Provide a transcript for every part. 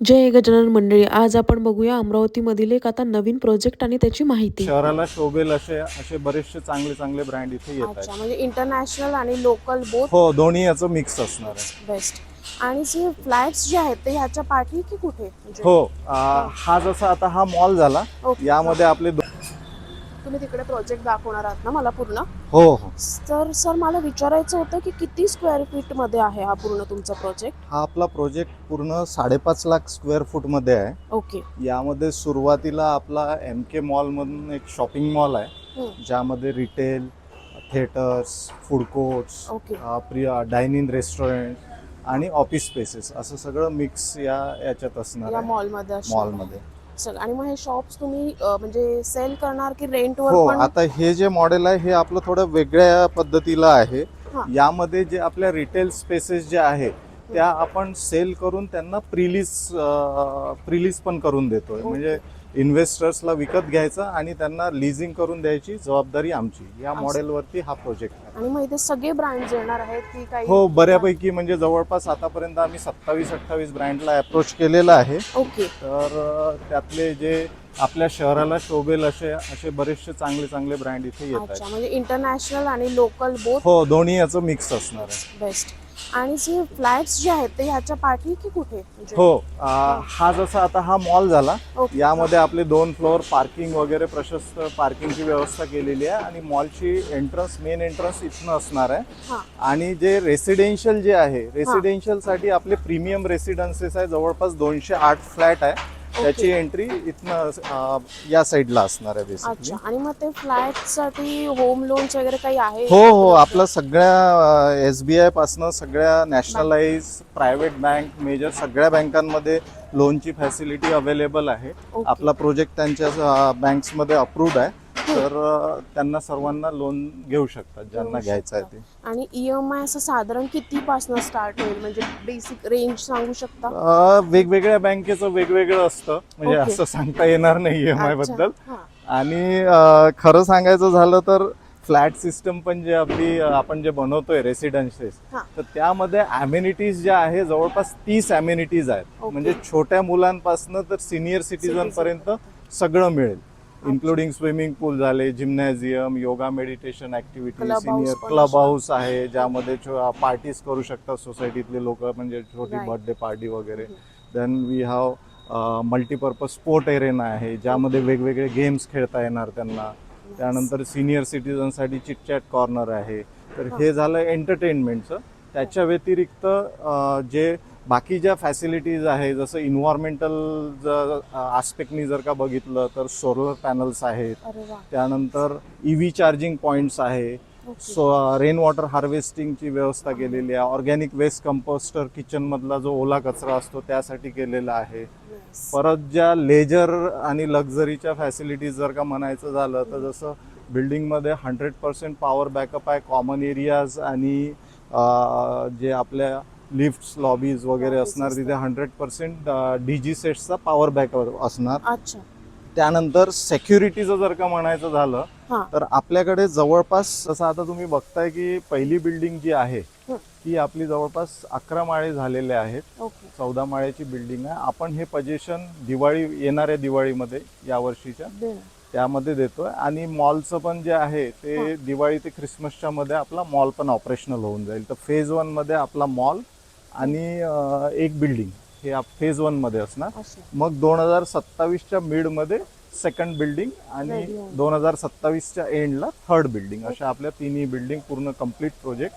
जय गजानन मंडळी, आज आपण बघूया अमरावतीमधील एक आता नवीन प्रोजेक्ट आणि त्याची माहिती. शहराला शोभेल असे असे बरेचसे चांगले चांगले ब्रँड इथे येत आहेत. अच्छा, म्हणजे इंटरनॅशनल आणि लोकल बोथ हो, दोन्ही याचं मिक्स असणार आहे. बेस्ट. आणि जे फ्लॅट्स जे आहेत ते ह्याच्या पाठी की कुठे म्हणजे हो, हा जसा आता हा मॉल झाला, ओके. यामध्ये आपले तुम्ही तिकडे प्रोजेक्ट दाखवणार आहात ना मला पूर्ण? हो हो, तर सर मला विचारायचं होतं की किती स्क्वेअर फीट मध्ये आहे हा पूर्ण तुमचा प्रोजेक्ट? हा आपला प्रोजेक्ट पूर्ण 5.5 लाख स्क्वेअर फूट मध्ये आहे. ओके. यामध्ये सुरुवातीला आपला MK मॉल म्हणून एक शॉपिंग मॉल आहे, ज्यामध्ये retail, theatres, food courts, okay. Dining restaurant आणि ऑफिस स्पेसेस असं सगळं मिक्स याच्यात असणार या आहे मॉलमध्ये मॉलमध्ये. सर, आणि मग हे शॉप्स तुम्ही म्हणजे सेल करणार की रेंटवर हो, पण? आता हे जे मॉडेल आहे हे आपलं थोडं वेगळ्या पद्धतीला आहे. हां. यामध्ये जे आपल्या रिटेल स्पेसेस जे आहेत त्या आपण सेल करून त्यांना प्रिलीज पण करून देतोय. म्हणजे इन्व्हेस्टर्सला विकत घ्यायचं आणि त्यांना लिझिंग करून द्यायची जबाबदारी आमची. या मॉडेलवरती हा प्रोजेक्ट आहे. आणि मग इथे सगळे ब्रँड्स येणार आहेत की काही? हो, बऱ्यापैकी म्हणजे जवळपास आतापर्यंत आम्ही 27-28 ब्रँडला अप्रोच केलेला आहे. ओके. तर त्यातले जे आपल्या शहराला शोभेल असे असे बरेचसे चांगले चांगले ब्रँड इथे येत अच्छा, आहेत. म्हणजे इंटरनॅशनल आणि लोकल बोथ हो, दोन्ही याचं मिक्स असणार आहे. बेस्ट. आणि जे फ्लॅट्स जे आहेत ते ह्याच्या पाठी की कुठे म्हणजे? हो, हा जसा आता हा मॉल झाला, ओके. यामध्ये आपले 2 फ्लोअर पार्किंग वगैरे प्रशस्त पार्किंगची व्यवस्था केलेली आहे आणि मॉलची मेन एंट्रन्स इथनं असणार आहे. हां. आणि जे रेसिडेन्शियल जे आहे, रेसिडेन्शियलसाठी आपले प्रीमियम रेसिडेन्सेस आहे, जवळपास 208 फ्लॅट आहे. त्याची एंट्री इथनं या साईडला असणार आहे बेसिकली. अच्छा, आणि मग ते फ्लॅटसाठी होम लोन्स वगैरे काही आहे? हो हो, आपलं सगळ्या SBI पासनं सगळ्या नॅशनलाइज प्रायव्हेट बँक मेजर सगळ्या बँकांमध्ये लोनची फॅसिलिटी अवेलेबल आहे. ओके. आपला प्रोजेक्ट त्यांच्या बँक्समध्ये अप्रूव्ड आहे, तर त्यांना सर्वांना लोन घेऊ शकतात ज्यांना घ्यायचं आहे ते. आणि EMI असं साधारण किती पासून स्टार्ट होईल, म्हणजे बेसिक रेंज सांगू शकता? वेगवेगळ्या बँकेचं वेगवेगळं असतं, म्हणजे ओके. असं सांगता येणार नाही EMI अच्छा. बद्दल. हां. आणि खरं सांगायचं झालं तर फ्लॅट सिस्टम पण जे आपण जे बनवतोय रेसिडेन्सेस, हां. तर त्यामध्ये अम्युनिटीज ज्या आहे जवळपास 30 अम्युनिटीज आहेत. ओके. म्हणजे छोट्या मुलांपासून तर सिनियर सिटीजन पर्यंत सगळं मिळेल, इन्क्लुडिंग स्विमिंग पूल झाले, gymnasium, yoga, meditation activity, Club house senior पण क्लब असणार. हाऊस आहे ज्यामध्ये पार्टीज करू शकतात सोसायटीतले लोक, म्हणजे छोटी Right. बर्थडे पार्टी वगैरे. Then we have multipurpose sport arena आहे, ज्यामध्ये वेगवेगळे गेम्स खेळता येणार त्यांना. त्यानंतर सिनियर सिटीजनसाठी चिटचॅट कॉर्नर आहे. तर हे झालं एंटरटेनमेंटचं. त्याच्या व्यतिरिक्त जे बाकी ज्या फॅसिलिटीज आहे, जसं इन्व्हायरमेंटल आस्पेक्टनी जर का बघितलं तर सोलर पॅनल्स आहेत. अरे वा. त्यानंतर EV चार्जिंग पॉईंट्स आहे. रेन वॉटर हार्वेस्टिंगची व्यवस्था केलेली आहे. ऑर्गॅनिक वेस्ट कंपोस्टर किचनमधला जो ओला कचरा असतो त्यासाठी केलेला आहे. Yes. परत ज्या लेजर आणि लक्झरीच्या फॅसिलिटीज जर का म्हणायचं झालं तर जसं बिल्डिंगमध्ये 100% पॉवर बॅकअप आहे. कॉमन एरियाज आणि जे आपल्या लिफ्ट्स लॉबीज वगैरे असणार तिथे 100% DG सेट्सचा पॉवर बॅकअप असणार. अच्छा. त्यानंतर सेक्युरिटीचं जर का म्हणायचं झालं हां. तर आपल्याकडे जवळपास, जसं आता तुम्ही बघताय की पहिली बिल्डिंग जी आहे ती आपली जवळपास 11 माळे झालेले आहेत. ओके. 14 माळ्याची बिल्डिंग आहे. आपण हे पोझिशन येणाऱ्या दिवाळीमध्ये यावर्षीच्या देणार. त्यामध्ये देतोय. आणि मॉलचं पण जे आहे ते दिवाळी ते ख्रिसमसच्या मध्ये आपला मॉल पण ऑपरेशनल होऊन जाईल. तर फेज 1 मध्ये आपला मॉल आणि एक बिल्डिंग हे फेज 1 मध्ये असणार. असं. मग 2027च्या मिडमध्ये सेकंड बिल्डिंग आणि Ready होऊन. 2027च्या एंडला थर्ड बिल्डिंग, अशा आपल्या तिन्ही बिल्डिंग पूर्ण कम्प्लीट प्रोजेक्ट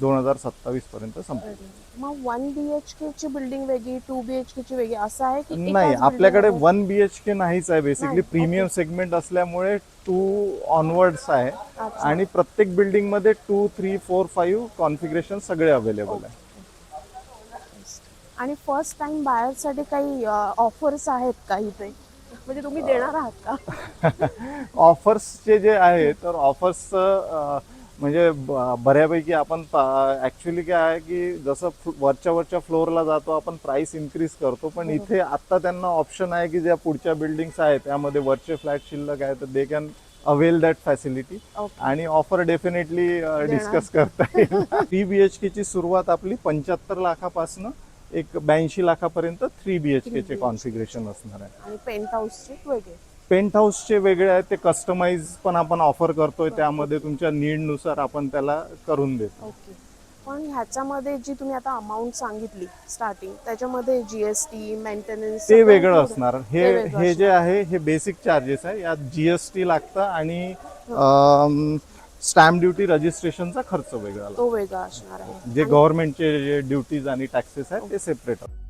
2027 पर्यंत संपेल. मग 1 BHK ची बिल्डिंग वेगळी, 2 BHK ची वेगळी असं आहे की नाही, एकाच आपल्याकडे building 1 BHK नाहीच आहे. बेसिकली नाही, प्रीमियम सेगमेंट असल्यामुळे 2 ऑनवर्ड्स आहे. अच्छा. आणि प्रत्येक बिल्डिंग मध्ये 2, 3, 4, 5 कॉन्फिगरेशन सगळे अवेलेबल आहे. आणि फर्स्ट टाइम बायर्ससाठी काही ऑफर्स आहेत का इथे, म्हणजे तुम्ही देणार आहात का? ऑफर्सचे जे आहे तर ऑफर्स म्हणजे बऱ्यापैकी आपण ऍक्च्युली काय आहे की जसं वरच्या फ्लोअरला जातो आपण प्राइस इन्क्रीज करतो, पण इथे आता त्यांना ऑप्शन आहे की ज्या पुढच्या बिल्डिंग्स आहेत त्यामध्ये वरचे फ्लॅट शिल्लक आहे तर they can avail that facility. Okay. आणि ऑफर डेफिनेटली डिस्कस करता येईल. 3 BHK ची सुरुवात आपली 75 लाखापासून एक 82 लाखापर्यंत 3 BHK चे कॉन्फिगरेशन असणार आहे. आणि पेंट हाऊसचे वेगळे. पेंट हाऊसचे वेगळे आहे, ते कस्टमाइज पण आपण ऑफर करतोय, त्यामध्ये तुमच्या नीडनुसार आपण त्याला करून देतो. ओके. पण ह्याच्यामध्ये जी तुम्ही आता अमाऊंट सांगितली स्टार्टिंग, त्याच्यामध्ये GST मेंटेनन्स ते वेगळं असणार. ते वेगळं हे जे आहे हे बेसिक चार्जेस आहे. यात GST लागतं आणि स्टॅम्प ड्युटी रजिस्ट्रेशनचा खर्च वेगळा लागतो. तो वेगळा असणार आहे. जे गव्हर्नमेंटचे जे ड्युटीज आणि टॅक्सेस आहेत ते सेपरेट आहेत.